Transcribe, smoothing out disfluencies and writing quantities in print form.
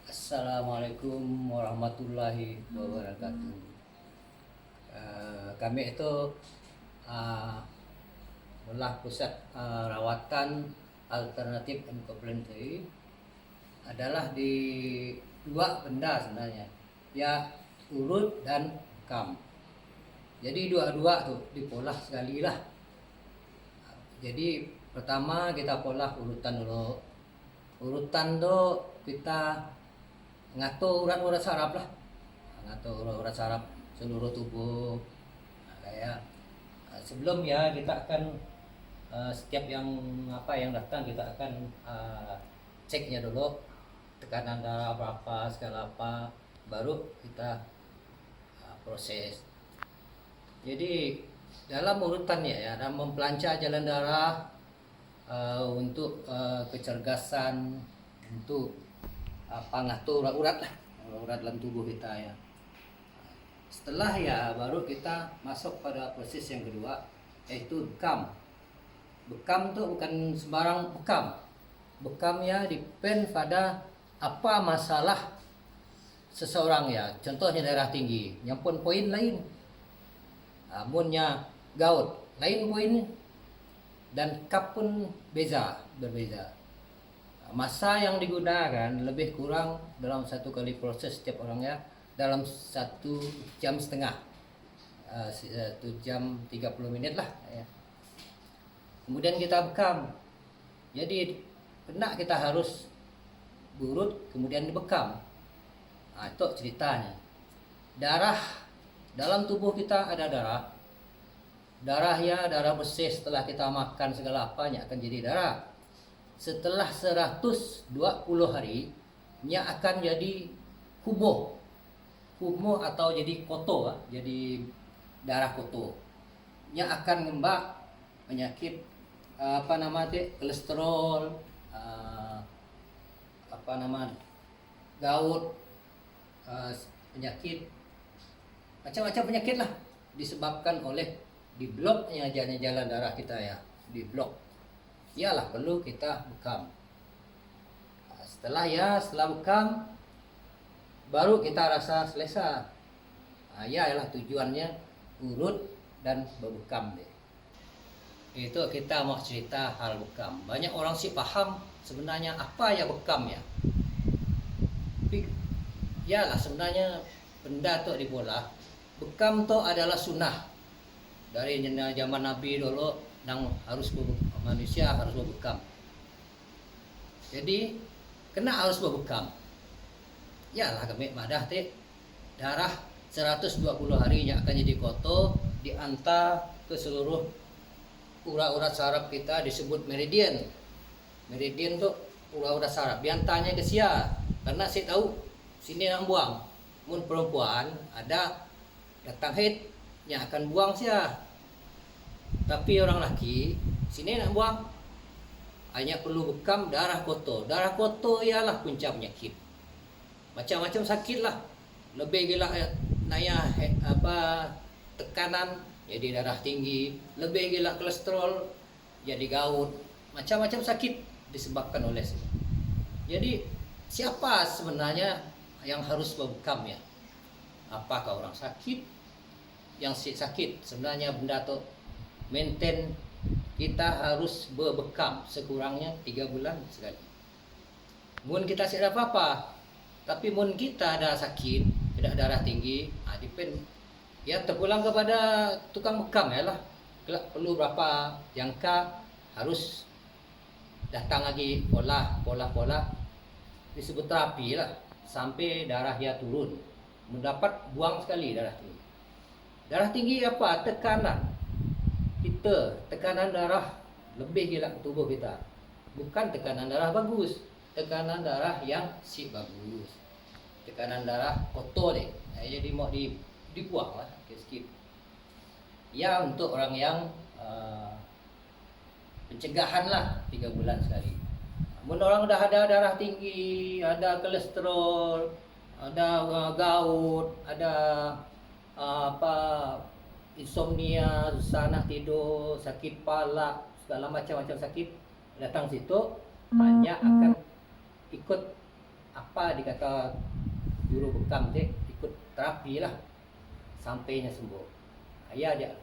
Assalamualaikum warahmatullahi wabarakatuh. Kami itu uh, adalah pusat rawatan alternatif and complementary adalah di dua benda sebenarnya, ya urut dan kam. Jadi dua-dua tuh dipolah sekali lah. Jadi pertama kita polah urutan dulu. Urutan tuh kita ngatur urat-urat saraf lah, ngatur urat saraf seluruh tubuh. Kayak sebelum ya kita akan setiap yang datang kita akan ceknya dulu tekanan darah berapa segala apa, baru kita proses. Jadi dalam urutannya ya, dalam mempelancar jalan darah untuk kecergasan, untuk ngatur urat lah, urat dalam tubuh kita ya. Setelah ya baru kita masuk pada proses yang kedua, yaitu bekam. Bekam tuh bukan sembarang bekam. Bekam ya depend pada apa masalah seseorang ya. Contohnya darah tinggi, yang poin lain. Amunnya gout lain poin, dan cup pun berbeza. Masa yang digunakan lebih kurang dalam satu kali proses setiap orang ya, dalam 1,5 jam, 1 jam 30 menit lah ya. Kemudian kita bekam. Jadi kena kita harus burut kemudian dibekam. Itu ceritanya. Darah dalam tubuh kita ada darah. Darah ya, darah bersih setelah kita makan segala apanya akan jadi darah. Setelah 120 hari nya akan jadi kumuh atau jadi koto, jadi darah koto. Nya akan ngembak penyakit kolesterol, gout, penyakit macam-macam penyakit lah, disebabkan oleh dibloknya jalan darah kita ya, diblok. Iyalah perlu kita bekam. Setelah bekam baru kita rasa selesa. Ialah tujuannya urut dan berbekam deh. Itu kita mau cerita hal bekam. Banyak orang sih paham sebenarnya apa ya bekam ya. Tapi iyalah sebenarnya benda tuh dibolah. Bekam tuh adalah sunnah dari zaman Nabi dulu, yang manusia harus berbekam. Jadi kena harus berbekam. Yalah kami madah teh darah 120 harinya akan jadi koto, diantar ke seluruh urat-urat saraf kita, disebut meridian. Meridian tuh urat-urat saraf. Diantarnya ke sia, karena saya tahu sini yang buang. Mun perempuan ada datang haid yang akan buang sia. Tapi orang laki sini nak buang, hanya perlu bekam darah kotor. Darah kotor ialah punca penyakit. Macam-macam sakit lah. Lebih gila tekanan jadi darah tinggi, lebih gila kolesterol jadi gout. Macam-macam sakit disebabkan oleh sini. Jadi siapa sebenarnya yang harus berbekam ya? Apakah orang sakit? Yang sakit sebenarnya benda tuh maintain, kita harus berbekam sekurangnya 3 bulan sekali. Mun kita tidak apa-apa, tapi mun kita ada sakit, tidak darah tinggi, depend ya terpulang kepada tukang bekam ya lah. Perlu berapa jangka harus datang lagi pola disebut terapi lah, sampai darah ya turun, mendapat buang sekali darah tinggi. Darah tinggi apa? Tekanan darah lebih gila ke tubuh kita. Bukan tekanan darah bagus, tekanan darah yang bagus. Tekanan darah kotor deh. Jadi mau dibuang lah, skip. Ya untuk orang yang pencegahan lah 3 bulan sekali. Namun orang udah ada darah tinggi, ada kolesterol, ada gout, ada insomnia, susah nak tidur, sakit kepala, segala macam-macam sakit datang situ, hanya akan ikut apa dikata juru bekam deh ikut terapi lah sampainya sembuh. Ya dia